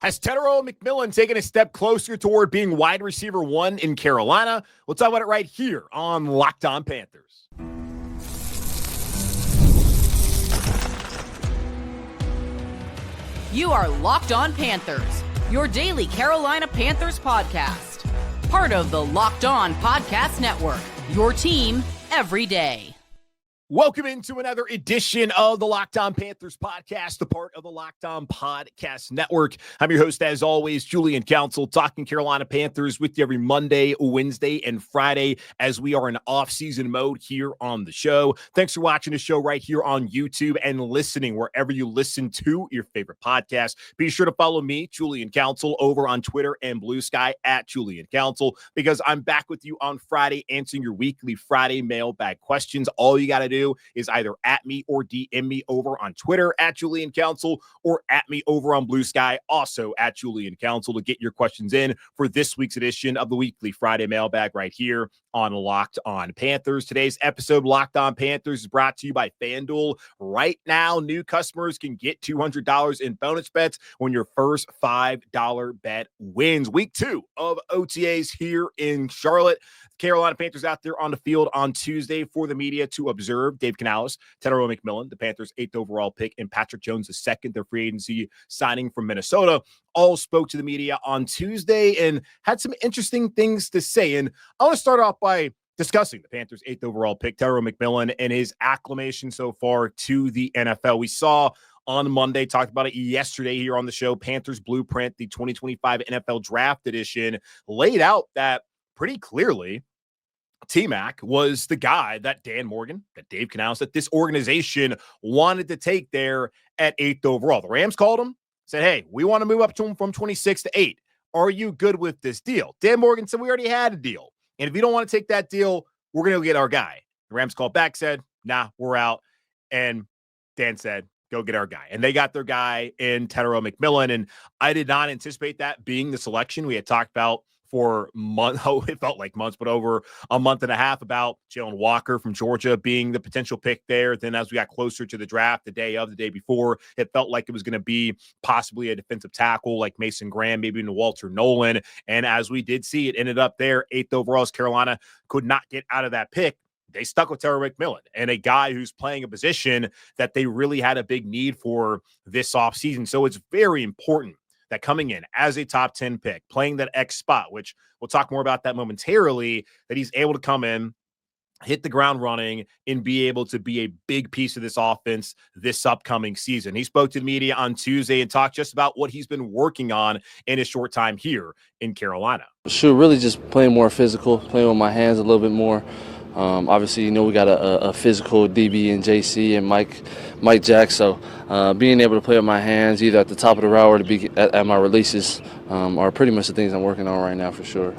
Has Tetairoa McMillan taken a step closer toward being wide receiver one in Carolina? We'll talk about it right here on Locked On Panthers. You are Locked On Panthers, your daily Carolina Panthers podcast. Part of the Locked On Podcast Network, your team every day. Welcome into another edition of the Locked On Panthers podcast, a part of the Locked On Podcast Network. I'm your host, as always, Julian Council, talking Carolina Panthers with you every Monday, Wednesday, and Friday as we are in off-season mode here on the show. Thanks for watching the show right here on YouTube and listening wherever you listen to your favorite podcast. Be sure to follow me, Julian Council, over on Twitter and Blue Sky at Julian Council, because I'm back with you on Friday answering your weekly Friday mailbag questions. All you got to do is either at me or DM me over on Twitter at Julian Council or at me over on Blue Sky, also at Julian Council, to get your questions in for this week's edition of the weekly Friday mailbag right here on Locked On Panthers. Today's episode, Locked On Panthers, is brought to you by FanDuel. Right now, new customers can get $200 in bonus bets when your first $5 bet wins. Week 2 of OTAs here in Charlotte. Carolina Panthers out there on the field on Tuesday for the media to observe. Dave Canales, Tetairoa McMillan, the Panthers' 8th overall pick, and Patrick Jones, the 2nd, their free agency signing from Minnesota, all spoke to the media on Tuesday and had some interesting things to say. And I want to start off by discussing the Panthers' 8th overall pick, Tetairoa McMillan, and his acclimation so far to the NFL. We saw on Monday, talked about it yesterday here on the show, Panthers Blueprint, the 2025 NFL Draft Edition, laid out that pretty clearly T-Mac was the guy that Dan Morgan, that Dave Canales, that this organization wanted to take there at 8th overall. The Rams called him, said, hey, we want to move up to him from 26 to 8. Are you good with this deal? Dan Morgan said, we already had a deal. And if you don't want to take that deal, we're going to get our guy. The Rams called back, said, nah, we're out. And Dan said, go get our guy. And they got their guy in Tetairoa McMillan. And I did not anticipate that being the selection. We had talked about for months, it felt like months, but over a month and a half, about Jalen Walker from Georgia being the potential pick there. Then as we got closer to the draft, the day before, it felt like it was going to be possibly a defensive tackle like Mason Graham, maybe even Walter Nolan. And as we did see, it ended up there, 8th overall, as Carolina could not get out of that pick. They stuck with Tetairoa McMillan, and a guy who's playing a position that they really had a big need for this offseason. So it's very important that coming in as a top 10 pick, playing that X spot, which we'll talk more about that momentarily, that he's able to come in, hit the ground running, and be able to be a big piece of this offense this upcoming season. He spoke to the media on Tuesday and talked just about what he's been working on in his short time here in Carolina. Sure, really just playing more physical, playing with my hands a little bit more. Obviously, we got a physical DB in Jaycee and Mike Jack, so being able to play with my hands either at the top of the route or to be at my releases are pretty much the things I'm working on right now for sure.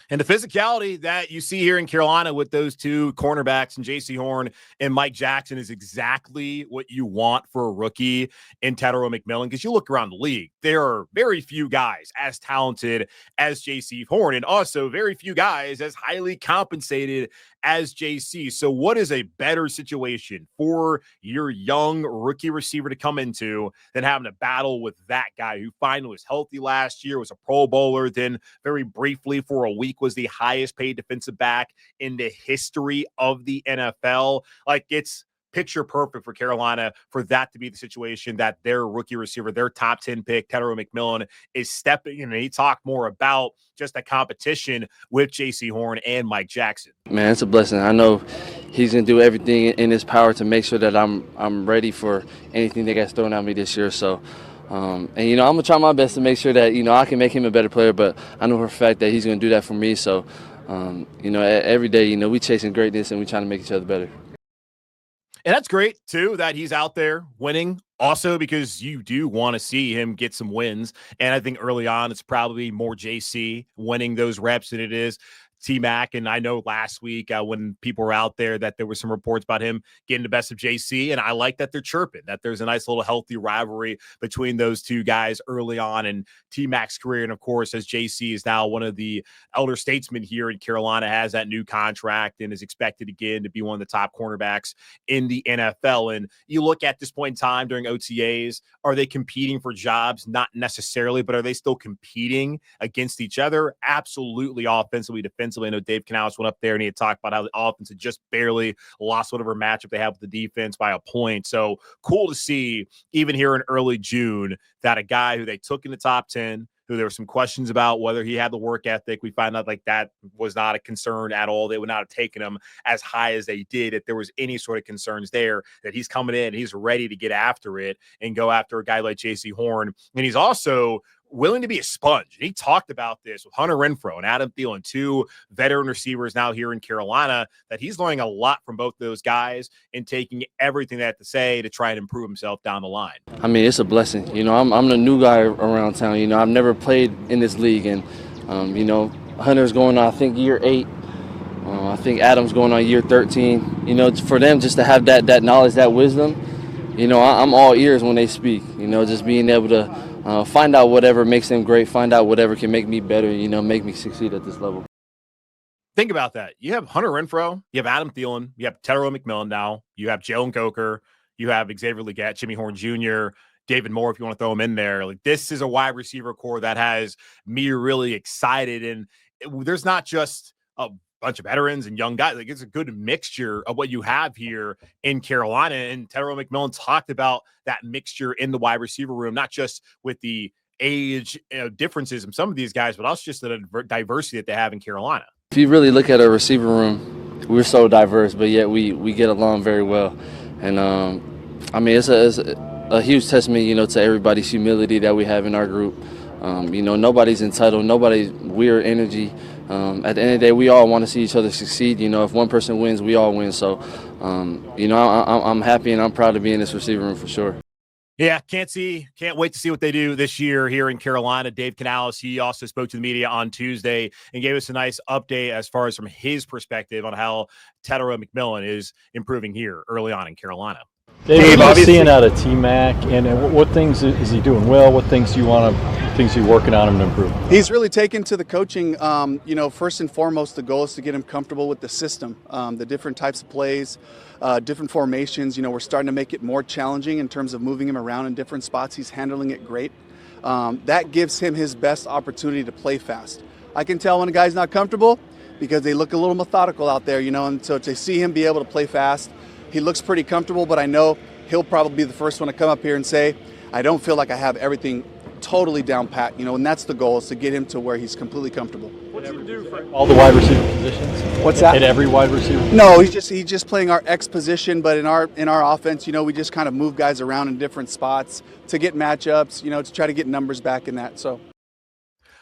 And the physicality that you see here in Carolina with those two cornerbacks and Jaycee Horn and Mike Jackson is exactly what you want for a rookie in Tetairoa McMillan, because you look around the league, there are very few guys as talented as Jaycee Horn, and also very few guys as highly compensated as Jaycee. So what is a better situation for your young rookie receiver to come into than having to battle with that guy who finally was healthy last year, was a Pro Bowler, then very briefly for a week was the highest paid defensive back in the history of the NFL. Like, it's picture perfect for Carolina for that to be the situation that their rookie receiver, their top 10 pick, Tetairoa McMillan, is stepping in. And he talked more about just a competition with Jaycee Horn and Mike Jackson. Man, it's a blessing. I know he's going to do everything in his power to make sure that I'm ready for anything that gets thrown at me this year. So, and, I'm going to try my best to make sure that, I can make him a better player, but I know for a fact that he's going to do that for me. So, every day, we chasing greatness and we trying to make each other better. And that's great, too, that he's out there winning. Also, because you do want to see him get some wins. And I think early on, it's probably more Jaycee winning those reps than it is T-Mac. And I know last week when people were out there that there were some reports about him getting the best of Jaycee. And I like that they're chirping, that there's a nice little healthy rivalry between those two guys early on in T-Mac's career. And of course, as Jaycee is now one of the elder statesmen here in Carolina, has that new contract and is expected again to be one of the top cornerbacks in the NFL. And you look at this point in time during OTAs, are they competing for jobs? Not necessarily, but are they still competing against each other? Absolutely, offensively, defensively. I know Dave Canales went up there and he had talked about how the offense had just barely lost whatever matchup they have with the defense by a point. So cool to see, even here in early June, that a guy who they took in the top 10, who there were some questions about whether he had the work ethic. We find out like that was not a concern at all. They would not have taken him as high as they did if there was any sort of concerns there, that he's coming in, he's ready to get after it and go after a guy like Jaycee Horn. And he's also willing to be a sponge. And he talked about this with Hunter Renfrow and Adam Thielen, two veteran receivers now here in Carolina, that he's learning a lot from both those guys and taking everything they have to say to try and improve himself down the line. I mean, it's a blessing. You know, I'm the new guy around town. You know, I've never played in this league. And, you know, Hunter's going on, I think, year 8. I think Adam's going on year 13. You know, for them just to have that knowledge, that wisdom, you know, I'm all ears when they speak. You know, just being able to find out whatever makes them great, find out whatever can make me better, you know, make me succeed at this level. Think about that. You have Hunter Renfrow, you have Adam Thielen, you have Tetairoa McMillan now, you have Jalen Coker, you have Xavier Legette, Jimmy Horn Jr., David Moore, if you want to throw him in there. Like, this is a wide receiver core that has me really excited. And there's not just a bunch of veterans and young guys. Like, it's a good mixture of what you have here in Carolina. And Tetairoa McMillan talked about that mixture in the wide receiver room, not just with the age differences in some of these guys, but also just the diversity that they have in Carolina. If you really look at our receiver room, we're so diverse, but yet we get along very well. And I mean, it's a huge testament, you know, to everybody's humility that we have in our group. You know, nobody's entitled, nobody's weird energy. At the end of the day, we all want to see each other succeed. You know, if one person wins, we all win. So, you know, I'm happy and I'm proud to be in this receiver room for sure. Yeah, can't wait to see what they do this year here in Carolina. Dave Canales, he also spoke to the media on Tuesday and gave us a nice update as far as from his perspective on how Tetairoa McMillan is improving here early on in Carolina. Dave, what are you seeing out of T-Mac, and what things is he doing well? What things you're working on him to improve? He's really taken to the coaching. You know, first and foremost, the goal is to get him comfortable with the system, the different types of plays, different formations. You know, we're starting to make it more challenging in terms of moving him around in different spots. He's handling it great. That gives him his best opportunity to play fast. I can tell when a guy's not comfortable because they look a little methodical out there, you know, and so to see him be able to play fast, he looks pretty comfortable, but I know he'll probably be the first one to come up here and say, I don't feel like I have everything totally down pat, you know, and that's the goal, is to get him to where he's completely comfortable. What's he do for all the wide receiver positions? What's that? At every wide receiver? No, he's just playing our X position, but in our offense, you know, we just kind of move guys around in different spots to get matchups, you know, to try to get numbers back in that. So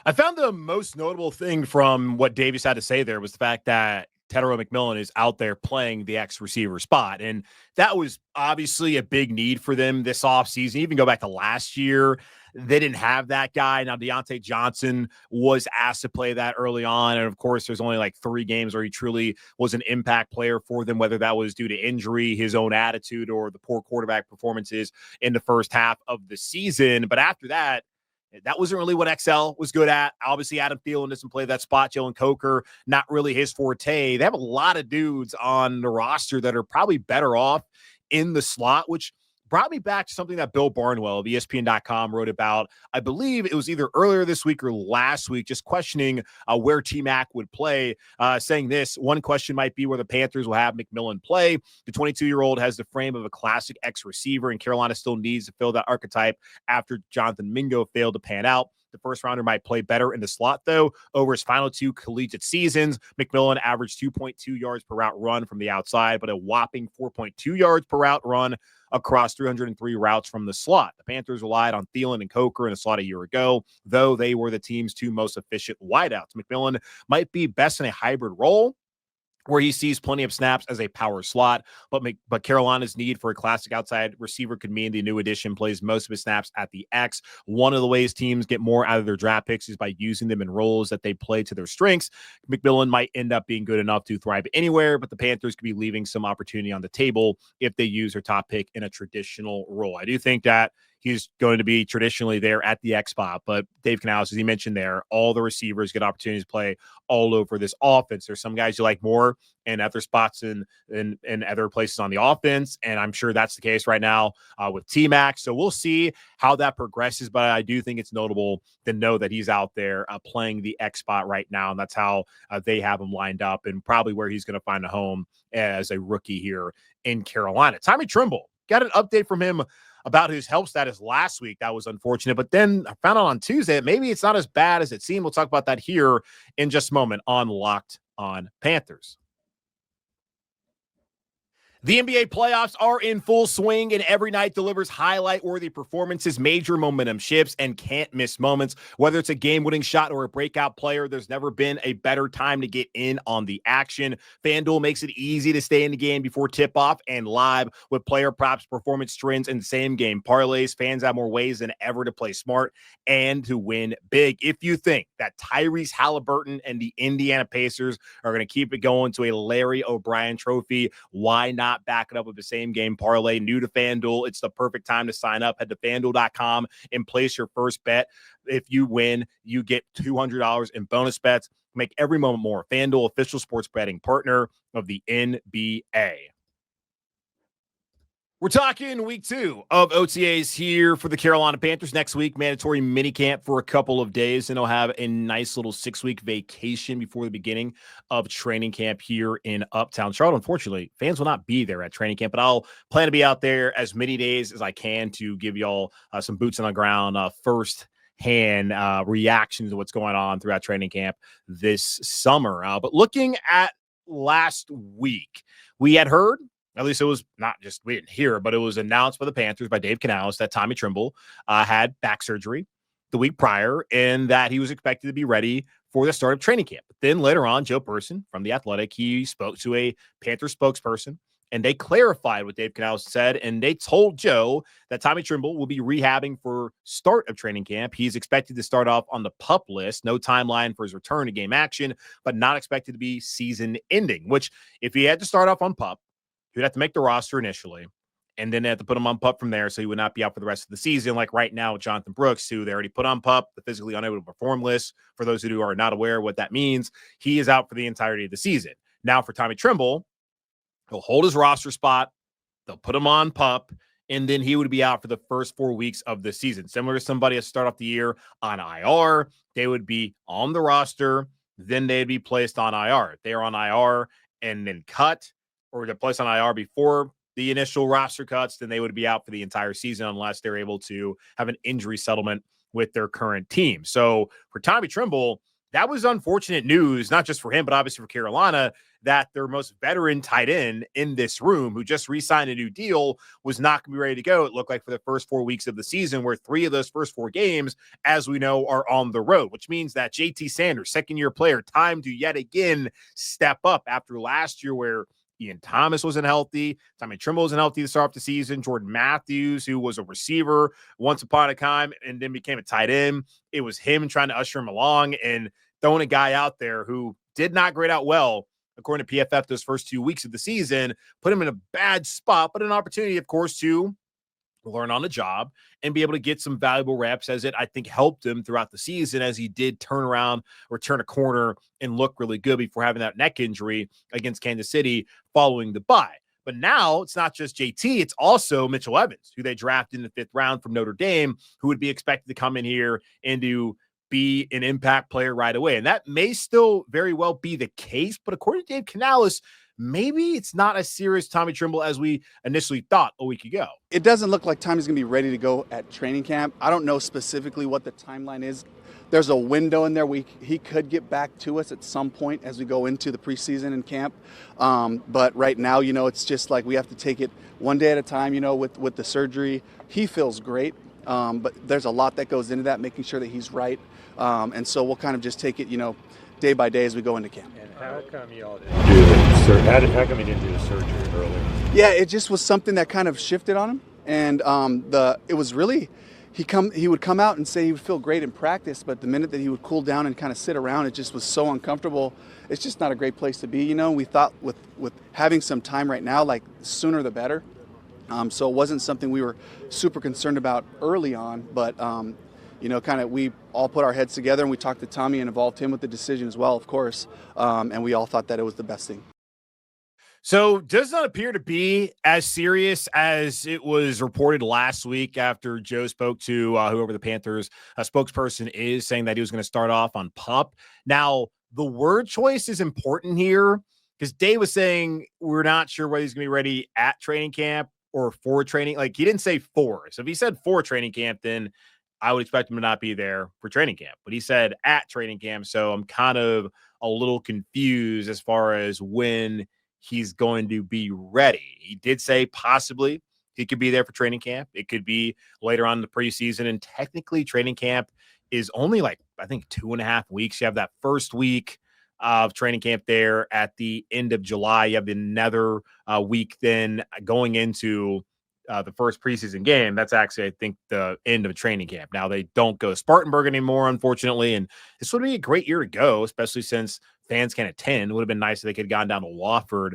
I found the most notable thing from what Davis had to say there was the fact that Tetairoa McMillan is out there playing the X receiver spot. And that was obviously a big need for them this offseason. Even go back to last year, they didn't have that guy. Now, Deontay Johnson was asked to play that early on. And of course, there's only like 3 games where he truly was an impact player for them, whether that was due to injury, his own attitude, or the poor quarterback performances in the first half of the season. But after that, that wasn't really what XL was good at. Obviously, Adam Thielen doesn't play that spot. Jalen Coker, not really his forte. They have a lot of dudes on the roster that are probably better off in the slot, which brought me back to something that Bill Barnwell of ESPN.com wrote about. I believe it was either earlier this week or last week, just questioning where T-Mac would play, saying this: one question might be where the Panthers will have McMillan play. The 22-year-old has the frame of a classic X receiver, and Carolina still needs to fill that archetype after Jonathan Mingo failed to pan out. The first rounder might play better in the slot, though. Over his final 2 collegiate seasons, McMillan averaged 2.2 yards per route run from the outside, but a whopping 4.2 yards per route run across 303 routes from the slot. The Panthers relied on Thielen and Coker in the slot a year ago, though they were the team's 2 most efficient wideouts. McMillan might be best in a hybrid role. where he sees plenty of snaps as a power slot, but Carolina's need for a classic outside receiver could mean the new addition plays most of his snaps at the X. One of the ways teams get more out of their draft picks is by using them in roles that they play to their strengths. McMillan might end up being good enough to thrive anywhere, but the Panthers could be leaving some opportunity on the table if they use their top pick in a traditional role. I do think that he's going to be traditionally there at the X spot, but Dave Canales, as he mentioned there, all the receivers get opportunities to play all over this offense. There's some guys you like more in other spots in other places on the offense, and I'm sure that's the case right now with T-Mac. So we'll see how that progresses, but I do think it's notable to know that he's out there playing the X spot right now, and that's how they have him lined up and probably where he's going to find a home as a rookie here in Carolina. Tommy Tremble, got an update from him about his health status last week. That was unfortunate, but then I found out on Tuesday that maybe it's not as bad as it seemed. We'll talk about that here in just a moment on Locked on Panthers. The NBA playoffs are in full swing, and every night delivers highlight-worthy performances, major momentum shifts, and can't-miss moments. Whether it's a game-winning shot or a breakout player, there's never been a better time to get in on the action. FanDuel makes it easy to stay in the game before tip-off and live with player props, performance trends, and same-game parlays. Fans have more ways than ever to play smart and to win big. If you think that Tyrese Halliburton and the Indiana Pacers are going to keep it going to a Larry O'Brien trophy, why not back it up with the same game parlay? New to FanDuel, it's the perfect time to sign up. Head to FanDuel.com and place your first bet. If you win, you get $200 in bonus bets. Make every moment more. FanDuel, official sports betting partner of the NBA. We're talking week 2 of OTAs here for the Carolina Panthers. Next week, mandatory minicamp for a couple of days, and they'll have a nice little 6-week vacation before the beginning of training camp here in Uptown Charlotte. Unfortunately, fans will not be there at training camp, but I'll plan to be out there as many days as I can to give y'all some boots on the ground, first-hand reactions to what's going on throughout training camp this summer. But looking at last week, we had heard, at least it was not just, we didn't hear, but it was announced by the Panthers, by Dave Canales, that Tommy Tremble had back surgery the week prior and that he was expected to be ready for the start of training camp. But then later on, Joe Person from The Athletic, he spoke to a Panthers spokesperson, and they clarified what Dave Canales said, and they told Joe that Tommy Tremble will be rehabbing for start of training camp. He's expected to start off on the PUP list, no timeline for his return to game action, but not expected to be season ending, which if he had to start off on PUP, he would have to make the roster initially, and then they have to put him on PUP from there, so he would not be out for the rest of the season. Like right now with Jonathan Brooks, who they already put on PUP, the physically unable to perform list. For those who are not aware what that means, he is out for the entirety of the season. Now for Tommy Tremble, he'll hold his roster spot, they'll put him on PUP, and then he would be out for the first 4 weeks of the season. Similar to somebody that start off the year on IR, they would be on the roster, then they'd be placed on IR. If they are on IR and then cut, or they're placed on IR before the initial roster cuts, then they would be out for the entire season unless they're able to have an injury settlement with their current team. So for Tommy Tremble, that was unfortunate news, not just for him, but obviously for Carolina, that their most veteran tight end in this room, who just re-signed a new deal, was not going to be ready to go, it looked like, for the first 4 weeks of the season, where 3 of those first 4 games, as we know, are on the road, which means that JT Sanders, second-year player, time to yet again step up after last year where Ian Thomas wasn't healthy. Tommy Tremble wasn't healthy to start off the season. Jordan Matthews, who was a receiver once upon a time and then became a tight end. It was him trying to usher him along and throwing a guy out there who did not grade out well, according to PFF, those first 2 weeks of the season, put him in a bad spot, but an opportunity, of course, to learn on the job and be able to get some valuable reps, as it, I think, helped him throughout the season as he did turn around or turn a corner and look really good before having that neck injury against Kansas City following the bye. But now it's not just JT, it's also Mitchell Evans, who they drafted in the 5th round from Notre Dame, who would be expected to come in here and to be an impact player right away. And that may still very well be the case, but according to Dave Canales, maybe it's not as serious Tommy Tremble as we initially thought a week ago. It doesn't look like Tommy's going to be ready to go at training camp. I don't know specifically what the timeline is. There's a window in there he could get back to us at some point as we go into the preseason and camp. But right now, it's just like we have to take it one day at a time, with the surgery. He feels great, but there's a lot that goes into that, making sure that he's right. And so we'll kind of just take it, day by day as we go into camp. And how come you all didn't do how come you didn't do the surgery earlier? Yeah, it just was something that kind of shifted on him, and it was really he would come out and say he would feel great in practice, but the minute that he would cool down and kind of sit around, it just was so uncomfortable. It's just not a great place to be. We thought with having some time right now, like sooner the better. So it wasn't something we were super concerned about early on, but we all put our heads together and we talked to Tommy and involved him with the decision as well, of course. And we all thought that it was the best thing. So does not appear to be as serious as it was reported last week after Joe spoke to whoever the Panthers spokesperson is, saying that he was going to start off on PUP. Now, the word choice is important here because Dave was saying we're not sure whether he's going to be ready at training camp or for training. Like, he didn't say for. So if he said for training camp, then I would expect him to not be there for training camp. But he said at training camp, so I'm kind of a little confused as far as when he's going to be ready. He did say possibly he could be there for training camp. It could be later on in the preseason. And technically training camp is only I think 2.5 weeks. You have that first week of training camp there at the end of July. You have another week then going into the first preseason game. That's actually, I think, the end of training camp. Now, they don't go to Spartanburg anymore, unfortunately, and this would be a great year to go, especially since fans can't attend. It would have been nice if they could have gone down to Wofford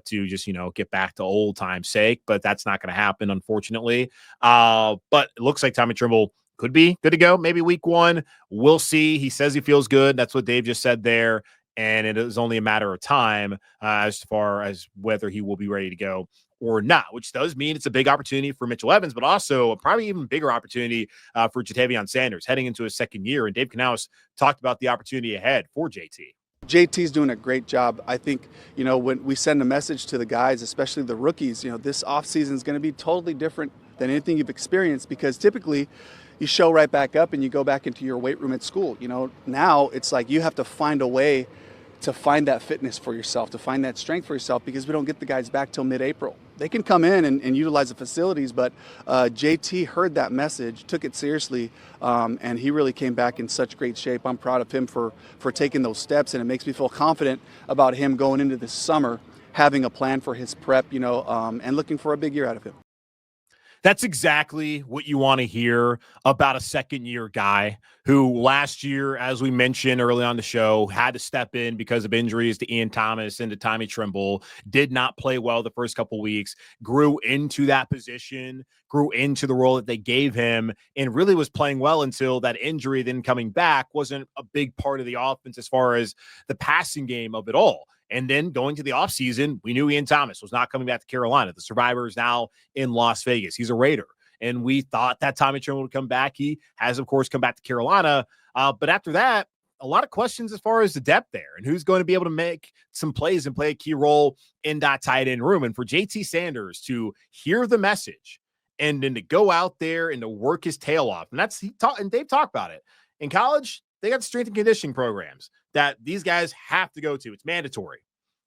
to just, get back to old time's sake, but that's not going to happen, unfortunately. But it looks like Tommy Tremble could be good to go, maybe week 1. We'll see. He says he feels good. That's what Dave just said there, and it is only a matter of time as far as whether he will be ready to go or not, which does mean it's a big opportunity for Mitchell Evans, but also a probably even bigger opportunity for Ja'Tavion Sanders heading into his second year. And Dave Canales talked about the opportunity ahead for JT. JT's doing a great job. I think, when we send a message to the guys, especially the rookies, this offseason is going to be totally different than anything you've experienced, because typically you show right back up and you go back into your weight room at school. Now it's like you have to find a way to find that fitness for yourself, to find that strength for yourself, because we don't get the guys back till mid-April. They can come in and utilize the facilities, but JT heard that message, took it seriously, and he really came back in such great shape. I'm proud of him for taking those steps, and it makes me feel confident about him going into this summer, having a plan for his prep, and looking for a big year out of him. That's exactly what you want to hear about a second-year guy who last year, as we mentioned early on the show, had to step in because of injuries to Ian Thomas and to Tommy Tremble, did not play well the first couple weeks, grew into that position, grew into the role that they gave him, and really was playing well until that injury then coming back wasn't a big part of the offense as far as the passing game of it all. And then going to the offseason, we knew Ian Thomas was not coming back to Carolina. The Survivor is now in Las Vegas. He's a Raider. And we thought that Tommy Tremble would come back. He has, of course, come back to Carolina. But after that, a lot of questions as far as the depth there and who's going to be able to make some plays and play a key role in that tight end room. And for JT Sanders to hear the message and then to go out there and to work his tail off. And and Dave talked about it. In college, they got strength and conditioning programs that these guys have to go to. It's mandatory.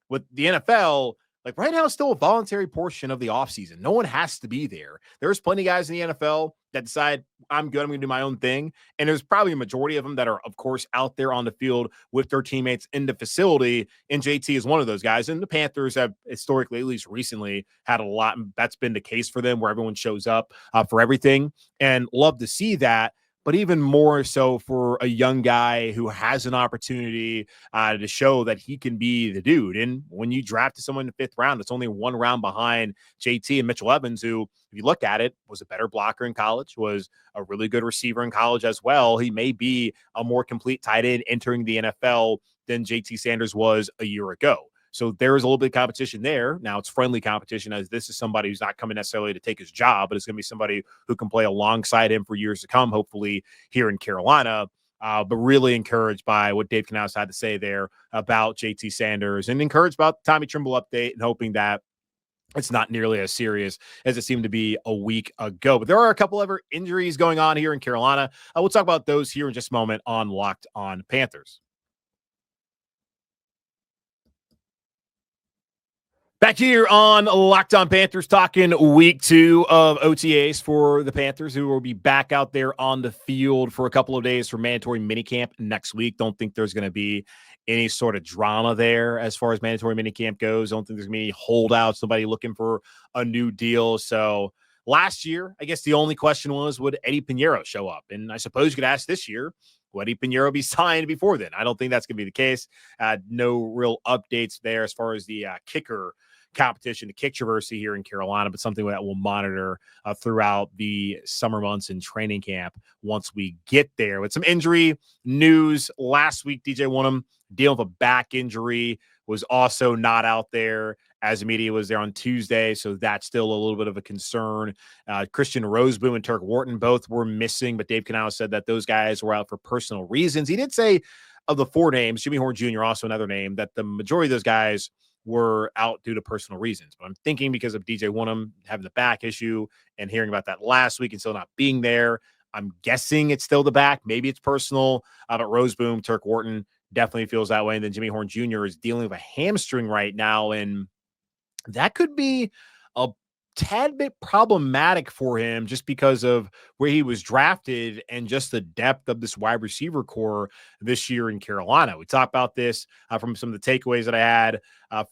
With the NFL, right now, it's still a voluntary portion of the offseason. No one has to be there. There's plenty of guys in the NFL that decide, I'm good, I'm going to do my own thing. And there's probably a majority of them that are, of course, out there on the field with their teammates in the facility. And JT is one of those guys. And the Panthers have historically, at least recently, had a lot. That's been the case for them, where everyone shows up for everything. And love to see that. But even more so for a young guy who has an opportunity to show that he can be the dude. And when you draft someone in the 5th round, it's only 1 round behind JT and Mitchell Evans, who, if you look at it, was a better blocker in college, was a really good receiver in college as well. He may be a more complete tight end entering the NFL than JT Sanders was a year ago. So there is a little bit of competition there. Now it's friendly competition, as this is somebody who's not coming necessarily to take his job, but it's going to be somebody who can play alongside him for years to come, hopefully here in Carolina. But really encouraged by what Dave Canales had to say there about JT Sanders, and encouraged about the Tommy Tremble update, and hoping that it's not nearly as serious as it seemed to be a week ago. But there are a couple other injuries going on here in Carolina. We'll talk about those here in just a moment on Locked On Panthers. Back here on Locked On Panthers, talking week 2 of OTAs for the Panthers, who will be back out there on the field for a couple of days for mandatory minicamp next week. Don't think there's going to be any sort of drama there as far as mandatory minicamp goes. Don't think there's going to be any holdouts, somebody looking for a new deal. So last year, I guess the only question was, would Eddie Pinheiro show up? And I suppose you could ask this year, would Eddie Pinheiro be signed before then? I don't think that's going to be the case. No real updates there as far as the kicker competition, the controversy here in Carolina, but something that we'll monitor throughout the summer months and training camp once we get there. With some injury news last week, DJ Wonnum dealing with a back injury, was also not out there as the media was there on Tuesday, so that's still a little bit of a concern. Christian Roseboom and Turk Wharton both were missing, but Dave Canales said that those guys were out for personal reasons. He did say of the 4 names, Jaycee Horn Jr., also another name, that the majority of those guys were out due to personal reasons. But I'm thinking because of DJ Wonnum having the back issue and hearing about that last week and still not being there, I'm guessing it's still the back. Maybe it's personal. But Roseboom, Turk Wharton definitely feels that way. And then Jaycee Horn Jr. is dealing with a hamstring right now, and that could be a tad bit problematic for him just because of where he was drafted and just the depth of this wide receiver core this year in Carolina. We talked about this from some of the takeaways that I had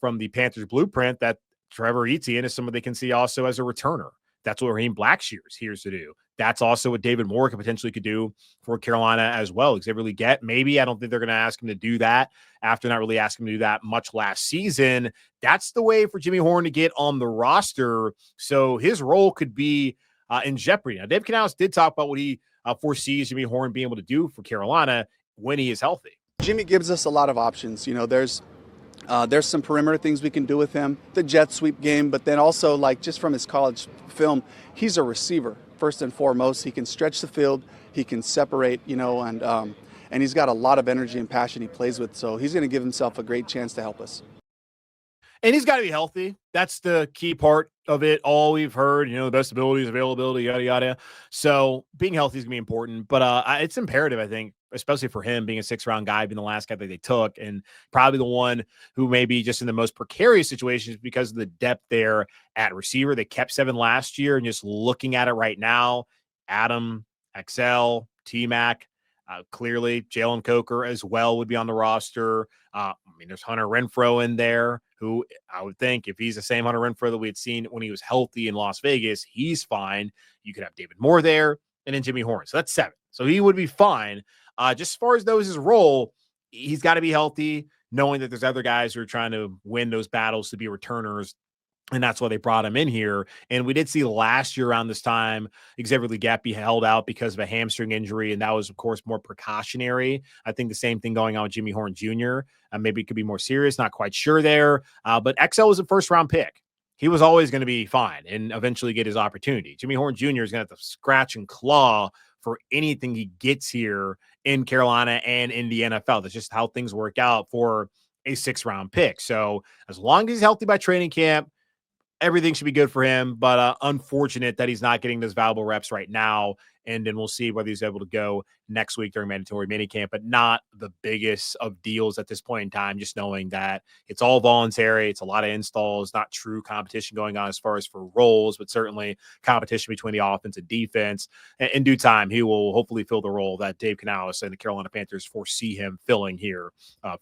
from the Panthers blueprint, that Trevor Etienne is someone they can see also as a returner. That's what Raheem Blackshear's here to do. That's also what David Moore potentially could do for Carolina as well. Xavier Legette, maybe. I don't think they're going to ask him to do that after not really asking him to do that much last season. That's the way for Jaycee Horn to get on the roster. So his role could be in jeopardy. Now, Dave Canales did talk about what he foresees Jaycee Horn being able to do for Carolina when he is healthy. Jimmy gives us a lot of options. You know, there's some perimeter things we can do with him, the jet sweep game, but then also, like, just from his college film, he's a receiver first and foremost. He can stretch the field, he can separate, you know, and he's got a lot of energy and passion he plays with, so he's going to give himself a great chance to help us. And he's got to be healthy. That's the key part of it. All we've heard, you know, the best abilities, availability, yada, yada. So being healthy is going to be important, but it's imperative, I think, especially for him being a 6th-round guy, being the last guy that they took, and probably the one who may be just in the most precarious situations because of the depth there at receiver. They kept 7 last year, and just looking at it right now, Adam, XL, T-Mac, clearly Jalen Coker as well would be on the roster. I mean, there's Hunter Renfrow in there, who I would think if he's the same Hunter Renfrow that we had seen when he was healthy in Las Vegas, he's fine. You could have David Moore there and then Jaycee Horn. So that's 7. So he would be fine. Just as far as those his role, he's got to be healthy, knowing that there's other guys who are trying to win those battles to be returners. And that's why they brought him in here. And we did see last year around this time, Xavier Legette be held out because of a hamstring injury. And that was, of course, more precautionary. I think the same thing going on with Jaycee Horn Jr. Maybe it could be more serious. Not quite sure there. But XL was a 1st-round pick. He was always going to be fine and eventually get his opportunity. Jaycee Horn Jr. is going to have to scratch and claw for anything he gets here in Carolina and in the NFL. That's just how things work out for a 6th-round pick. So as long as he's healthy by training camp, everything should be good for him, but unfortunate that he's not getting those valuable reps right now. And then we'll see whether he's able to go next week during mandatory minicamp, but not the biggest of deals at this point in time, just knowing that it's all voluntary. It's a lot of installs, not true competition going on as far as for roles, but certainly competition between the offense and defense. In due time, he will hopefully fill the role that Dave Canales and the Carolina Panthers foresee him filling here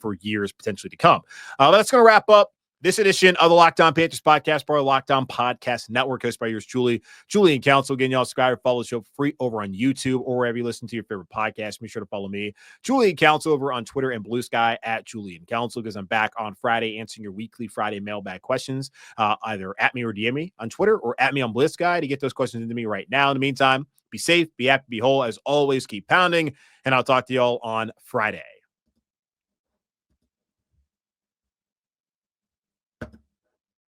for years potentially to come. That's going to wrap up this edition of the Locked On Panthers podcast, part of the Locked On Podcast Network, hosted by yours truly, Julian Council. Again, y'all subscribe or follow the show free over on YouTube or wherever you listen to your favorite podcast. Be sure to follow me, Julian Council, over on Twitter and Blue Sky at Julian Council, because I'm back on Friday answering your weekly Friday mailbag questions, either at me or DM me on Twitter or at me on Blue Sky to get those questions into me right now. In the meantime, be safe, be happy, be whole. As always, keep pounding, and I'll talk to y'all on Friday.